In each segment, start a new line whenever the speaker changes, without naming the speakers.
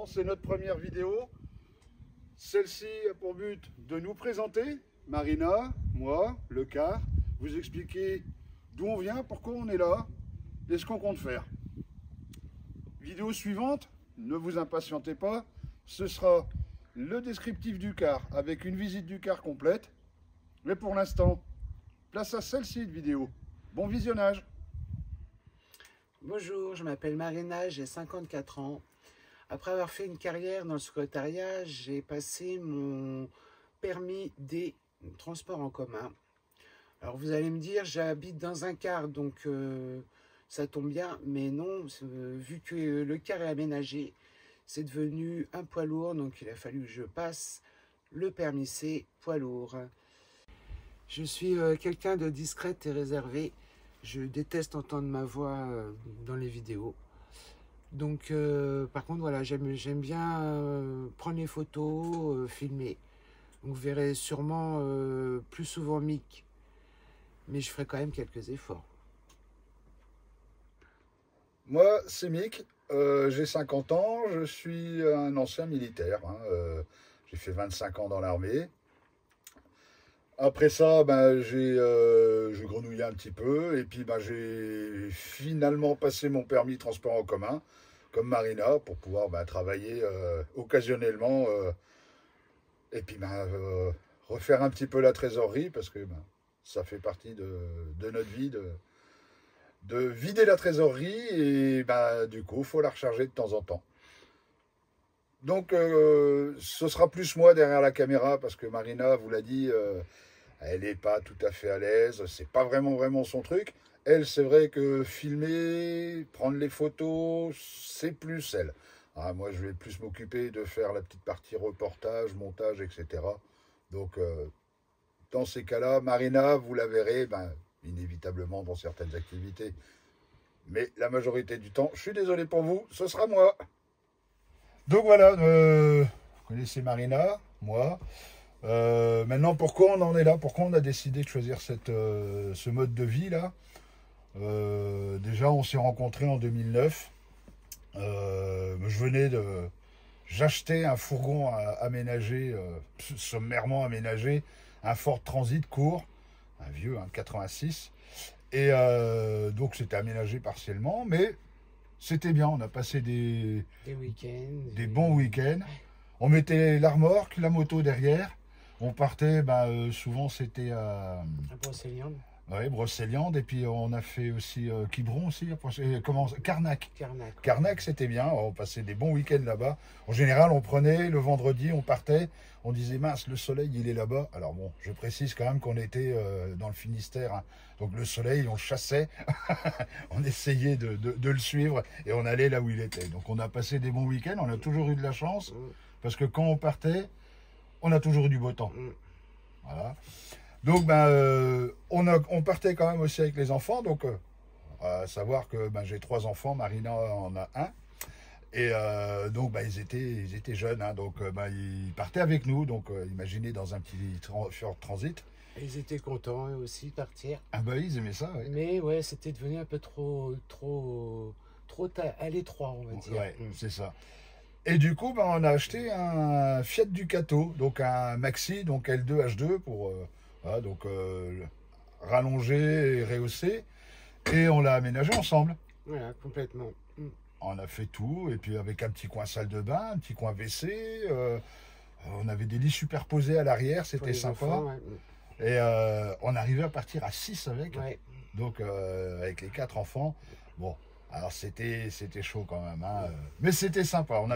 c'est notre première vidéo. Celle-ci a pour but de nous présenter, Marina, moi, le car, vous expliquer d'où on vient, pourquoi on est là et ce qu'on compte faire. Vidéo suivante, ne vous impatientez pas, ce sera le descriptif du car avec une visite du car complète. Mais pour l'instant, place à celle-ci de vidéo. Bon visionnage.
Bonjour, je m'appelle Marina, j'ai 54 ans. Après avoir fait une carrière dans le secrétariat, j'ai passé mon permis des transports en commun. Alors vous allez me dire, j'habite dans un car, donc ça tombe bien, mais non, vu que le car est aménagé, c'est devenu un poids lourd, donc il a fallu que je passe le permis C poids lourd. Je suis quelqu'un de discrète et réservé. Je déteste entendre ma voix dans les vidéos. Donc, par contre, voilà, j'aime bien prendre les photos, filmer. Donc, vous verrez sûrement plus souvent Mick, mais je ferai quand même quelques efforts.
Moi, c'est Mick, j'ai 50 ans, je suis un ancien militaire. J'ai fait 25 ans dans l'armée. Après ça, j'ai grenouillé un petit peu et puis j'ai finalement passé mon permis de transport en commun, comme Marina, pour pouvoir travailler occasionnellement et puis refaire un petit peu la trésorerie parce que ça fait partie de notre vie de vider la trésorerie et du coup, il faut la recharger de temps en temps. Donc, ce sera plus moi derrière la caméra parce que Marina vous l'a dit, elle n'est pas tout à fait à l'aise, c'est pas vraiment son truc. Elle, c'est vrai que filmer, prendre les photos, c'est plus elle. Moi, je vais plus m'occuper de faire la petite partie reportage, montage, etc. Donc, dans ces cas-là, Marina, vous la verrez, inévitablement dans certaines activités. Mais la majorité du temps, je suis désolé pour vous, ce sera moi. Donc voilà, vous connaissez Marina, moi. Maintenant, pourquoi on en est là? Pourquoi on a décidé de choisir ce mode de vie là? Déjà, on s'est rencontrés en 2009. J'achetais un fourgon aménagé, sommairement aménagé, un Ford Transit court, un vieux, 86. Et donc, c'était aménagé partiellement, mais c'était bien. On a passé des
week-ends,
des bons week-ends. On mettait la remorque, la moto derrière. On partait, souvent c'était à
Brocéliande.
Ouais, Brocéliande. Et puis on a fait aussi Quiberon aussi. Carnac.
Carnac.
Carnac, c'était bien. On passait des bons week-ends là-bas. En général, on prenait le vendredi, on partait. On disait, mince, le soleil, il est là-bas. Alors bon, je précise quand même qu'on était dans le Finistère. Hein. Donc le soleil, on chassait. On essayait de le suivre et on allait là où il était. Donc on a passé des bons week-ends. On a toujours eu de la chance. Parce que quand on partait, on a toujours eu du beau temps. Voilà. Donc, on partait quand même aussi avec les enfants. Donc, à savoir que j'ai 3 enfants, Marina en a un. Et donc, ils étaient jeunes. Hein, donc, ils partaient avec nous. Donc, imaginez dans un petit Ford Transit.
Ils étaient contents eux aussi de partir.
Ah ils aimaient ça, oui.
Mais ouais, c'était devenu un peu trop à l'étroit, on va dire.
Ouais, c'est ça. Et du coup, on a acheté un Fiat Ducato, donc un Maxi, donc L2 H2 pour rallonger et rehausser. Et on l'a aménagé ensemble.
Voilà, complètement.
On a fait tout, et puis avec un petit coin salle de bain, un petit coin WC. On avait des lits superposés à l'arrière, c'était sympa.
Enfants, ouais.
Et on arrivait à partir à 6 avec.
Ouais.
Donc avec les 4 enfants. Bon. Alors c'était chaud quand même, hein. Mais c'était sympa, on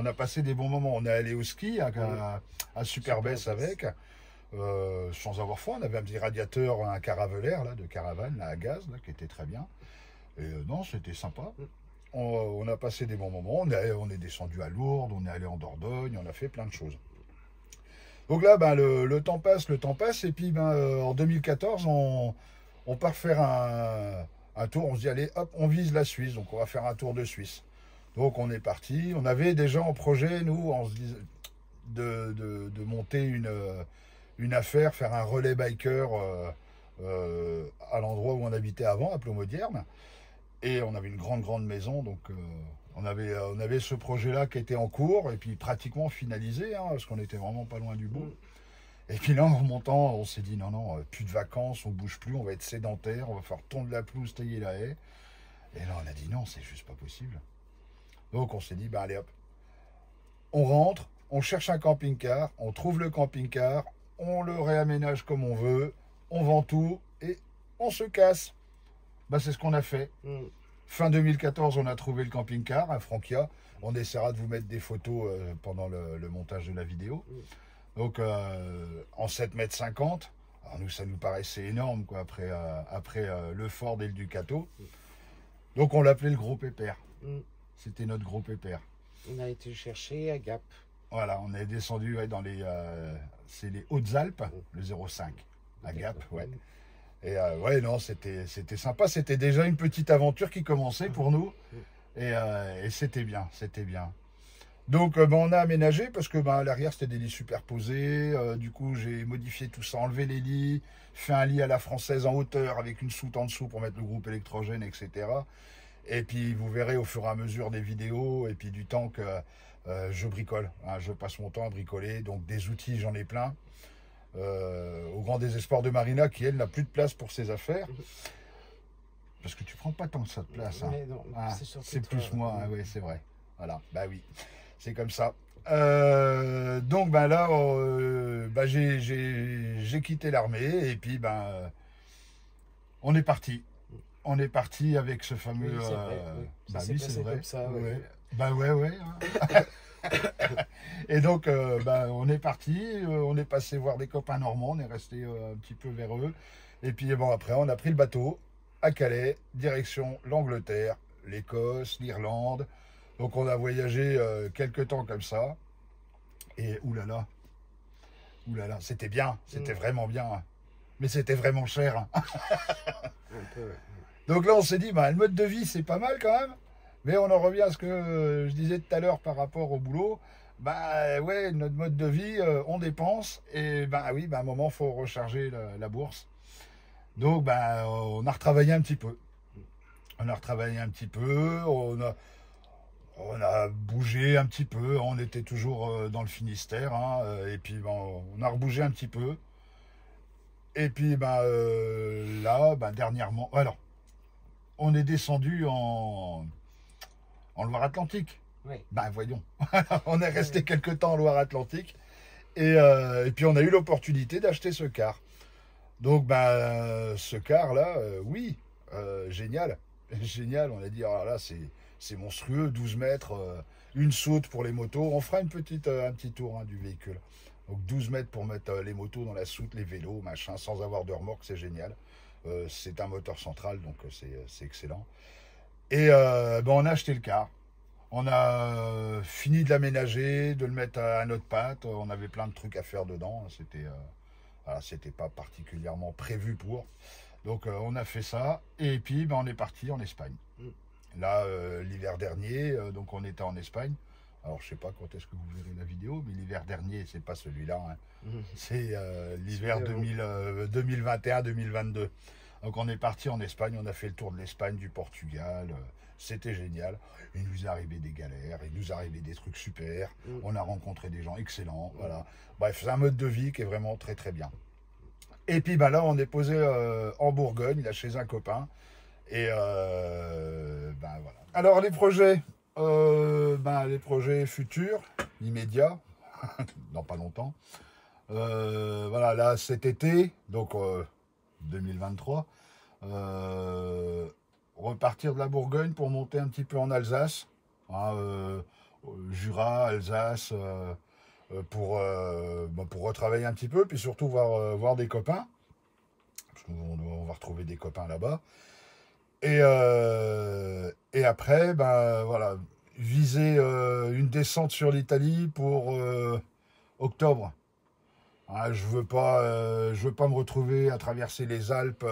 a passé des bons moments. On est allé au ski à Superbès avec, sans avoir froid. On avait un petit radiateur, un caravelaire là, de caravane là, à gaz là, qui était très bien. Et non, c'était sympa. On a passé des bons moments. On est descendu à Lourdes, on est allé en Dordogne, on a fait plein de choses. Donc là, le temps passe, et puis en 2014, on part faire un tour, on se dit allez hop, on vise la Suisse, donc on va faire un tour de Suisse. Donc on est parti, on avait déjà en projet, nous, on se disait de monter une affaire, faire un relais biker à l'endroit où on habitait avant, à Plomodierne. Et on avait une grande maison, donc on avait ce projet-là qui était en cours, et puis pratiquement finalisé, hein, parce qu'on était vraiment pas loin du bout. Et puis là, en remontant, on s'est dit, non, plus de vacances, on bouge plus, on va être sédentaire, on va faire tondre la pelouse, tailler la haie. Et là, on a dit, non, c'est juste pas possible. Donc on s'est dit, allez hop, on rentre, on cherche un camping-car, on trouve le camping-car, on le réaménage comme on veut, on vend tout, et on se casse. C'est ce qu'on a fait. Fin 2014, on a trouvé le camping-car, un Frankia. On essaiera de vous mettre des photos pendant le montage de la vidéo. Donc, en 7,50 m. Alors nous, ça nous paraissait énorme, quoi, après le Ford et le Ducato. Donc, on l'appelait le gros pépère. C'était notre gros pépère.
On a été chercher à Gap.
Voilà, on est descendu dans c'est les Hautes-Alpes, le 05, à Gap, ouais. Et ouais, non, c'était sympa. C'était déjà une petite aventure qui commençait pour nous. Et c'était bien, c'était bien. Donc, on a aménagé parce que à l'arrière, c'était des lits superposés. Du coup, j'ai modifié tout ça, enlevé les lits, fait un lit à la française en hauteur avec une soute en dessous pour mettre le groupe électrogène, etc. Et puis, vous verrez au fur et à mesure des vidéos et puis du temps que je bricole. Hein, je passe mon temps à bricoler. Donc, des outils, j'en ai plein. Au grand désespoir de Marina qui, elle, n'a plus de place pour ses affaires. Parce que tu prends pas tant que ça de place. Hein. C'est plus moi, hein, oui, c'est vrai. Voilà, oui, c'est comme ça. Donc, là, j'ai quitté l'armée et puis, on est parti. On est parti avec ce fameux...
Oui, c'est vrai. Comme ça, ouais.
Ouais. Hein. Et donc, on est parti, on est passé voir des copains normands, on est resté un petit peu vers eux. Et puis, après, on a pris le bateau à Calais, direction l'Angleterre, l'Écosse, l'Irlande. Donc, on a voyagé quelques temps comme ça. Et oulala, c'était bien, c'était vraiment bien. Mais c'était vraiment cher. Hein.
Un peu, ouais.
Donc là, on s'est dit, le mode de vie, c'est pas mal quand même. Mais on en revient à ce que je disais tout à l'heure par rapport au boulot. Ouais, notre mode de vie, on dépense. Et oui, à un moment, il faut recharger la bourse. Donc, on a retravaillé un petit peu. On a bougé un petit peu. On était toujours dans le Finistère. Hein, et puis, on a rebougé un petit peu. Et puis, là, dernièrement... Alors, on est descendu en Loire-Atlantique.
Oui.
Voyons. On est resté quelque temps en Loire-Atlantique. Et puis, on a eu l'opportunité d'acheter ce car. Donc, ce car-là, oui, génial. Génial, on a dit, alors là, c'est monstrueux, 12 mètres, une soute pour les motos. On fera un petit tour du véhicule. Donc, 12 mètres pour mettre les motos dans la soute, les vélos, machin, sans avoir de remorque, c'est génial. C'est un moteur central, donc c'est excellent. Et on a acheté le car. On a fini de l'aménager, de le mettre à notre patte. On avait plein de trucs à faire dedans. C'était pas particulièrement prévu pour. Donc on a fait ça. Et puis on est parti en Espagne. Là, l'hiver dernier, donc on était en Espagne. Alors je sais pas quand est-ce que vous verrez la vidéo, mais l'hiver dernier, c'est pas celui-là. Hein. C'est l'hiver 2021-2022. Donc on est parti en Espagne, on a fait le tour de l'Espagne, du Portugal, c'était génial. Il nous est arrivé des galères, il nous est arrivé des trucs super, on a rencontré des gens excellents, voilà. Bref, c'est un mode de vie qui est vraiment très très bien. Et puis là, on est posé en Bourgogne, là chez un copain, et voilà. Alors les projets futurs, immédiats, dans pas longtemps. Voilà, là cet été, donc 2023, repartir de la Bourgogne pour monter un petit peu en Alsace, hein, Jura, Alsace, pour retravailler un petit peu, puis surtout voir des copains, parce qu'on va retrouver des copains là-bas. Et après, voilà, viser une descente sur l'Italie pour octobre. Hein, je veux pas me retrouver à traverser les Alpes,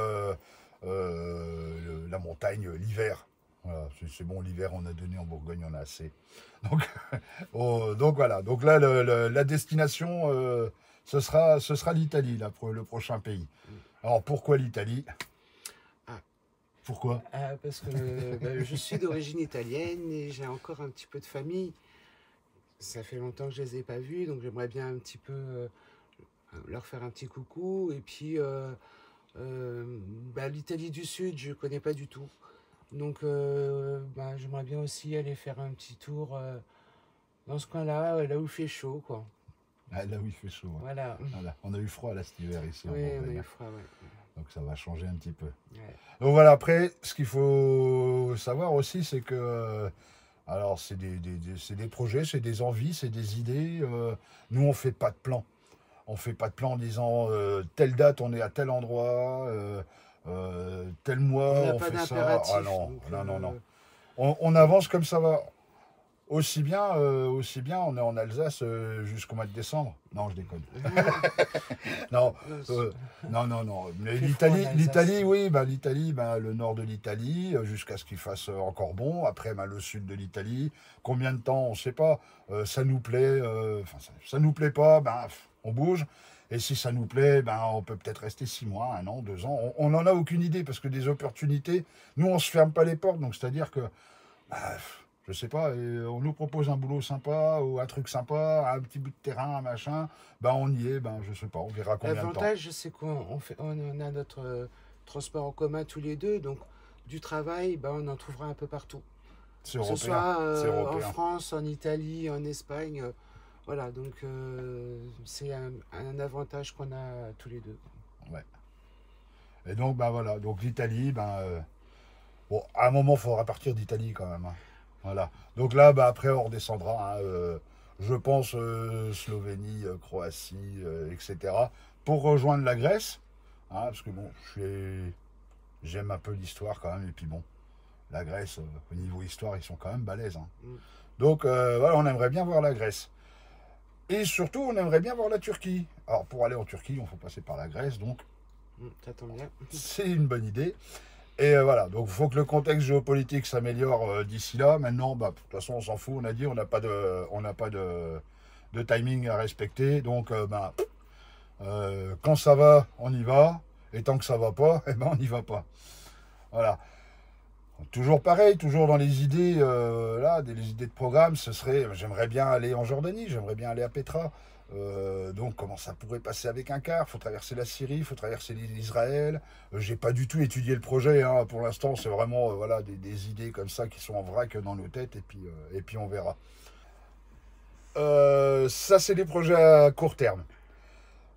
la montagne l'hiver. Voilà, c'est bon, l'hiver on a donné en Bourgogne, on a assez. Donc, donc voilà. Donc là, la destination, ce sera l'Italie, le prochain pays. Alors pourquoi l'Italie? Pourquoi?
Parce que je suis d'origine italienne et j'ai encore un petit peu de famille. Ça fait longtemps que je les ai pas vus, donc j'aimerais bien un petit peu leur faire un petit coucou. Et puis l'Italie du Sud, je connais pas du tout. Donc j'aimerais bien aussi aller faire un petit tour dans ce coin-là, là où il fait chaud, quoi.
Ah, là où il fait chaud. Ouais.
Voilà.
Voilà. On a eu froid là cet hiver ici en
Oui, on a
Bourgogne.
eu froid, ouais.
Donc ça va changer un petit peu.
Ouais.
Donc voilà, après, ce qu'il faut savoir aussi, c'est que, alors c'est des projets, c'est des envies, c'est des idées. Nous, on fait pas de plan. On fait pas de plan en disant telle date, on est à tel endroit, tel mois,
On n'a
on
pas
fait ça.
d'impératif.
Ah non,
Donc,
non, non, non. On avance comme ça va. Aussi bien, on est en Alsace jusqu'au mois de décembre. Non, je déconne. Non, non, non, non. Mais
fait froid en Alsace.
l'Italie, oui, l'Italie, le nord de l'Italie, jusqu'à ce qu'il fasse encore bon. Après, le sud de l'Italie. Combien de temps, on ne sait pas. Ça nous plaît, ça nous plaît pas, on bouge. Et si ça nous plaît, on peut peut-être rester 6 mois, 1 an, 2 ans. On n'en a aucune idée parce que des opportunités, nous, on se ferme pas les portes. Donc, c'est-à-dire que, je sais pas, on nous propose un boulot sympa ou un truc sympa, un petit bout de terrain, un machin, on y est, je sais pas, on verra combien de temps.
L'avantage, c'est on a notre transport en commun tous les deux, donc du travail, on en trouvera un peu partout.
C'est
Que ce
européen.
soit
C'est
en
européen.
France, en Italie, en Espagne, voilà, donc c'est un avantage qu'on a tous les deux.
Ouais. Et donc, voilà, donc l'Italie, bon, à un moment, il faudra partir d'Italie quand même. Hein. Voilà. Donc là, après, on redescendra, hein, je pense, Slovénie, Croatie, etc. Pour rejoindre la Grèce, hein, parce que bon, j'aime un peu l'histoire quand même, et puis bon, la Grèce, au niveau histoire, ils sont quand même balèzes. Hein. Donc voilà, on aimerait bien voir la Grèce. Et surtout, on aimerait bien voir la Turquie. Alors, pour aller en Turquie, il faut passer par la Grèce, donc
Ça tombe bien.
c'est une bonne idée. Et voilà, donc il faut que le contexte géopolitique s'améliore d'ici là. Maintenant, de toute façon, on s'en fout. On a dit, on n'a pas de timing à respecter. Donc, quand ça va, on y va. Et tant que ça va pas, on n'y va pas. Voilà. Toujours pareil, toujours dans les idées, les idées de programme, j'aimerais bien aller en Jordanie, j'aimerais bien aller à Petra. Donc comment ça pourrait passer avec un car? Il faut traverser la Syrie, il faut traverser l'Israël. J'ai pas du tout étudié le projet, hein, pour l'instant c'est vraiment des idées comme ça qui sont en vrac dans nos têtes et puis on verra. Ça c'est des projets à court terme.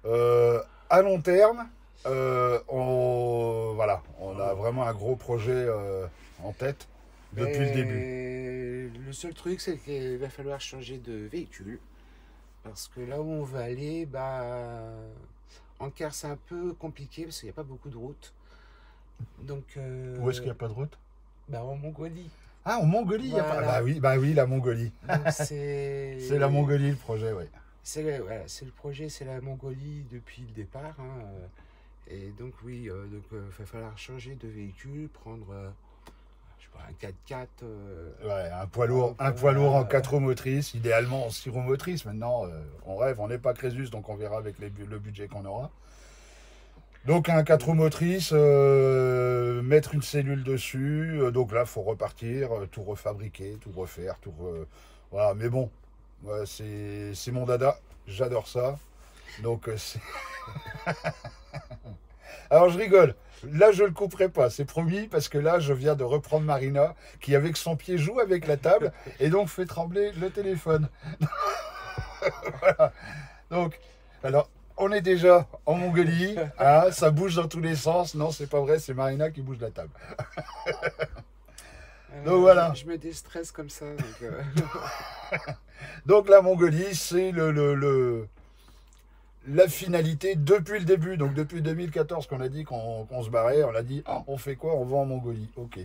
À long terme, on a vraiment un gros projet en tête depuis le début.
Le seul truc, c'est qu'il va falloir changer de véhicule. Parce que là où on va aller, en car c'est un peu compliqué parce qu'il n'y a pas beaucoup de routes. Donc,
Où est-ce qu'il n'y a pas de route?
En Mongolie.
Ah, en Mongolie,
Voilà.
il y a pas... oui, la Mongolie.
C'est
la Mongolie le projet, oui.
C'est le projet, c'est la Mongolie depuis le départ. Hein, et donc oui, va falloir changer de véhicule, prendre je sais pas, un 4x4.
Ouais, un poids lourd en 4 roues motrices, idéalement en 6 roues motrices. Maintenant, on rêve, on n'est pas Crésus, donc on verra avec le budget qu'on aura. Donc un 4 roues motrices, mettre une cellule dessus, donc là il faut repartir, tout refabriquer, tout refaire, voilà, mais bon, ouais, c'est mon dada, j'adore ça. Donc alors je rigole, là je le couperai pas, c'est promis, parce que là je viens de reprendre Marina, qui avec son pied joue avec la table, et donc fait trembler le téléphone. Voilà. Donc, alors, on est déjà en Mongolie, hein, ça bouge dans tous les sens. Non, c'est pas vrai, c'est Marina qui bouge la table. Donc voilà.
Je me déstresse comme ça.
Donc la Mongolie, c'est la finalité depuis le début. Donc depuis 2014 qu'on a dit qu'on se barrait, on a dit on fait quoi? On va en Mongolie. Ok.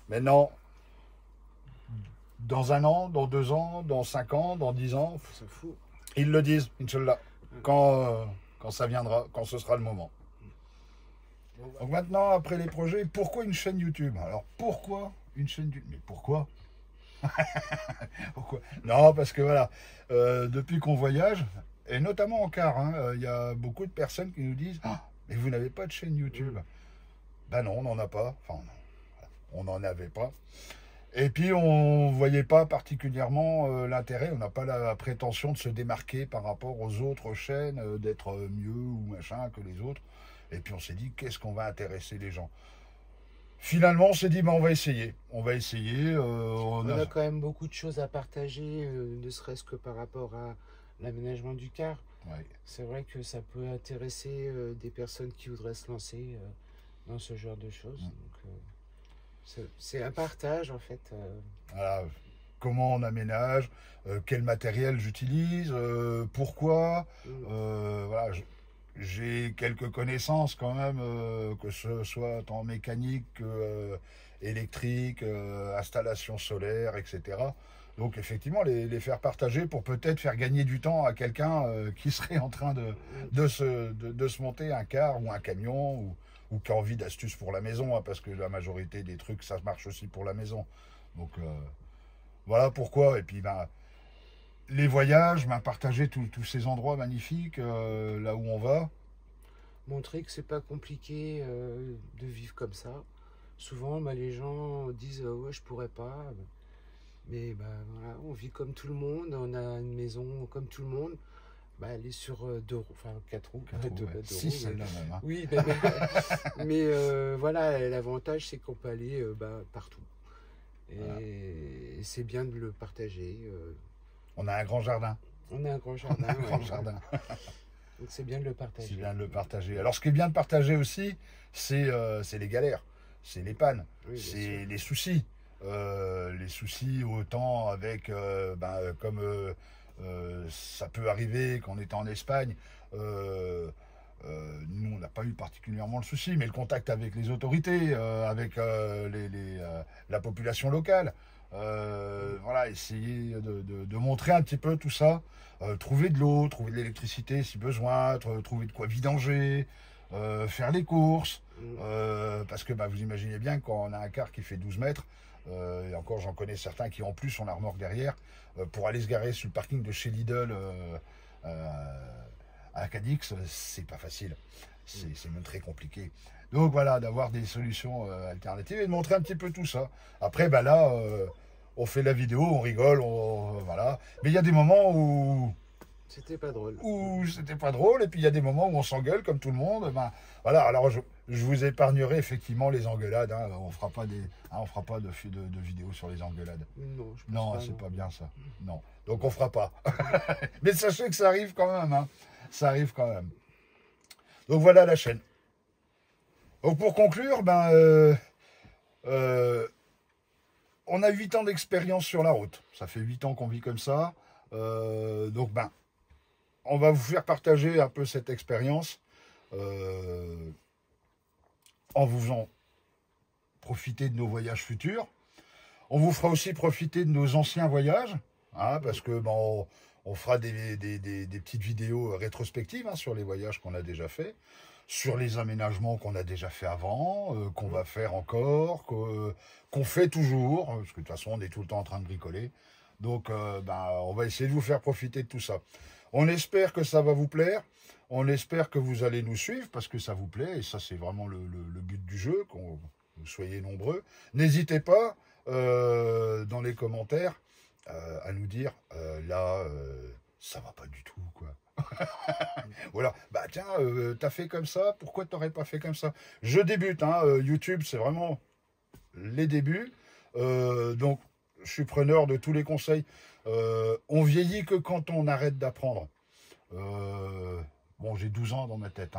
Maintenant, dans 1 an, dans 2 ans, dans 5 ans, dans 10 ans,
c'est fou.
Ils le disent, Inch'Allah, quand ça viendra, quand ce sera le moment. Donc maintenant, après les projets, pourquoi une chaîne YouTube? Alors pourquoi une chaîne YouTube? Mais pourquoi? Pourquoi? Non, parce que voilà, depuis qu'on voyage, et notamment en car, il y a beaucoup de personnes qui nous disent mais vous n'avez pas de chaîne YouTube? Ben non, on n'en a pas. Enfin, on n'en avait pas. Et puis on ne voyait pas particulièrement l'intérêt, on n'a pas la prétention de se démarquer par rapport aux autres chaînes, d'être mieux ou machin que les autres. Et puis on s'est dit, qu'est-ce qu'on va intéresser les gens? Finalement, on s'est dit, on va essayer. On va essayer.
On a quand même beaucoup de choses à partager, ne serait-ce que par rapport à l'aménagement du car.
Ouais.
C'est vrai que ça peut intéresser des personnes qui voudraient se lancer dans ce genre de choses. Donc, c'est un partage en fait.
Voilà. Comment on aménage, quel matériel j'utilise, pourquoi. Voilà, j'ai quelques connaissances quand même, que ce soit en mécanique, électrique, installation solaire, etc. Donc effectivement, les faire partager pour peut-être faire gagner du temps à quelqu'un qui serait en train de se monter un car ou un camion ou qui a envie d'astuces pour la maison, hein, parce que la majorité des trucs, ça marche aussi pour la maison. Donc voilà pourquoi. Et puis les voyages, partager tous ces endroits magnifiques, là où on va.
Montrer que c'est pas compliqué de vivre comme ça. Souvent, les gens disent ouais, je pourrais pas. Mais voilà, on vit comme tout le monde, on a une maison comme tout le monde. Elle est sur 2 roues, enfin 4 roues.
6 celle-là même. Hein.
Oui, mais voilà, l'avantage c'est qu'on peut aller partout. Et voilà. C'est bien de le partager.
On a un grand jardin.
On a un grand jardin.
Un grand jardin.
Donc c'est bien de le partager.
C'est bien de le partager. Alors ce qui est bien de partager aussi, c'est les galères, c'est les pannes, oui, c'est les soucis. Les soucis autant avec, comme ça peut arriver quand on était en Espagne, nous on n'a pas eu particulièrement le souci, mais le contact avec les autorités, avec la population locale, voilà, essayer de montrer un petit peu tout ça, trouver de l'eau, trouver de l'électricité si besoin, trouver de quoi vidanger, faire les courses, parce que vous imaginez bien que quand on a un car qui fait 12 mètres, et encore j'en connais certains qui en plus ont la remorque derrière, pour aller se garer sur le parking de chez Lidl à Cadix, c'est pas facile, c'est même très compliqué. Donc voilà, d'avoir des solutions alternatives et de montrer un petit peu tout ça. Après là, on fait la vidéo, on rigole, voilà. Mais il y a des moments où
c'était pas drôle.
Et puis il y a des moments où on s'engueule comme tout le monde. Voilà, alors je vous épargnerai effectivement les engueulades. Hein. On fera pas de vidéos sur les engueulades.
Non,
c'est pas bien ça. Non, donc on fera pas. Mais sachez que ça arrive quand même. Hein. Ça arrive quand même. Donc voilà la chaîne. Donc pour conclure, on a 8 ans d'expérience sur la route. Ça fait 8 ans qu'on vit comme ça. Donc on va vous faire partager un peu cette expérience en vous faisant profiter de nos voyages futurs. On vous fera aussi profiter de nos anciens voyages, hein, parce que on fera des petites vidéos rétrospectives sur les voyages qu'on a déjà fait, sur les aménagements qu'on a déjà fait avant, qu'on va faire encore, qu'on fait toujours, parce que de toute façon on est tout le temps en train de bricoler. Donc on va essayer de vous faire profiter de tout ça. On espère que ça va vous plaire, on espère que vous allez nous suivre parce que ça vous plaît, et ça c'est vraiment le but du jeu, que vous soyez nombreux. N'hésitez pas dans les commentaires à nous dire ça va pas du tout quoi. Voilà, tiens, t'as fait comme ça, pourquoi t'aurais pas fait comme ça? Je débute, YouTube c'est vraiment les débuts, donc je suis preneur de tous les conseils. On vieillit que quand on arrête d'apprendre. Bon, j'ai 12 ans dans ma tête,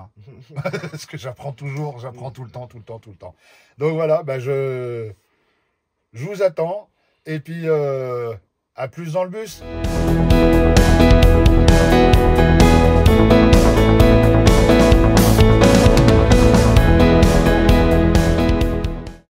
parce que j'apprends toujours, j'apprends tout le temps. Donc voilà, je vous attends, et puis à plus dans le bus.